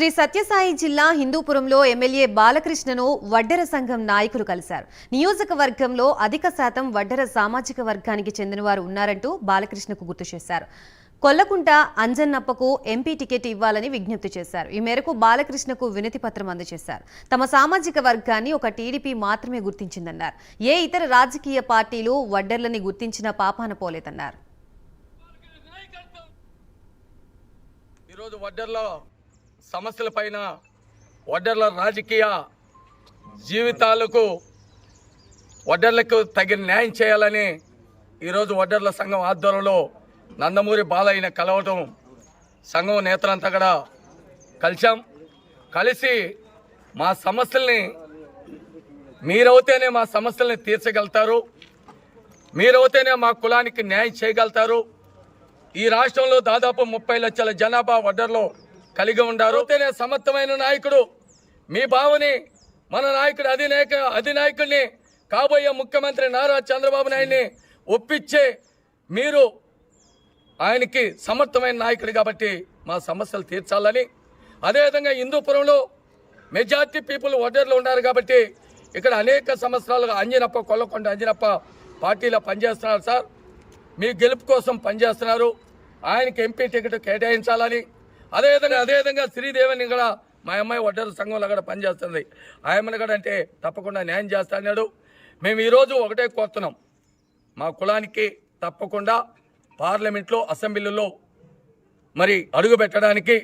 శ్రీ సత్యసాయి జిల్లా హిందూపురంలో ఎమ్మెల్యే బాలకృష్ణను వడ్డెర సంఘం నాయకులు కలిశారు. నియోజకవర్గంలో అధిక శాతం వడ్డెర సామాజిక వర్గానికి చెందినవారు ఉన్నారంటూ బాలకృష్ణకు గుర్తు చేశారు. కొల్లకుంట అంజన్నప్పకు ఎంపీ టికెట్ ఇవ్వాలని విజ్ఞప్తి చేశారు. ఈ మేరకు బాలకృష్ణకు వినతి పత్రం అందజేశారు. తమ సామాజిక వర్గాన్ని ఒక టీడీపీ మాత్రమే గుర్తించిందన్నారు. ఏ ఇతర రాజకీయ పార్టీలు వడ్డెర్లని గుర్తించిన పాపాన పోలేదన్నారు. ఈరోజు వడ్డెర్ల సమస్యలపైన వడ్డెర్ల రాజకీయ జీవితాలకు వడ్డెర్లకు తగిన న్యాయం చేయాలని ఈరోజు వడ్డెర్ల సంఘం ఆధ్వర్యంలో నందమూరి బాలయ్యన కలవటం సంఘం నేతలంతా కూడా కలిసి మా సమస్యల్ని మీరవుతేనే మా సమస్యల్ని తీర్చగలుగుతారు, మీరవుతేనే మా కులానికి న్యాయం చేయగలుగుతారు. ఈ రాష్ట్రంలో దాదాపు 30 లక్షల జనాభా వడ్డర్లో కలిగి ఉండారు. సమర్థమైన నాయకుడు మీ భావని మన నాయకుడు అధినాయకుడిని కాబోయే ముఖ్యమంత్రి నారా చంద్రబాబు నాయుడిని ఒప్పించే మీరు ఆయనకి సమర్థమైన నాయకుడు కాబట్టి మా సమస్యలు తీర్చాలని, అదేవిధంగా హిందూపురంలో మెజార్టీ పీపుల్ వడ్డర్లు ఉన్నారు కాబట్టి ఇక్కడ అనేక సంవత్సరాలుగా అంజనప్ప కొల్లకొండ అంజనప్ప పార్టీలో పనిచేస్తున్నారు సార్. మీ గెలుపు కోసం పనిచేస్తున్నారు. ఆయనకి ఎంపీ టికెట్ కేటాయించాలని, అదేవిధంగా శ్రీదేవిని కూడా మా అమ్మాయి వడ్డెర సంఘంలో కూడా పనిచేస్తుంది. ఆయమ్మని కూడా అంటే తప్పకుండా న్యాయం చేస్తాడు. మేము ఈరోజు ఒకటే కోరుతున్నాం, మా కులానికి తప్పకుండా పార్లమెంట్లో అసెంబ్లీలో మరి అడుగు పెట్టడానికి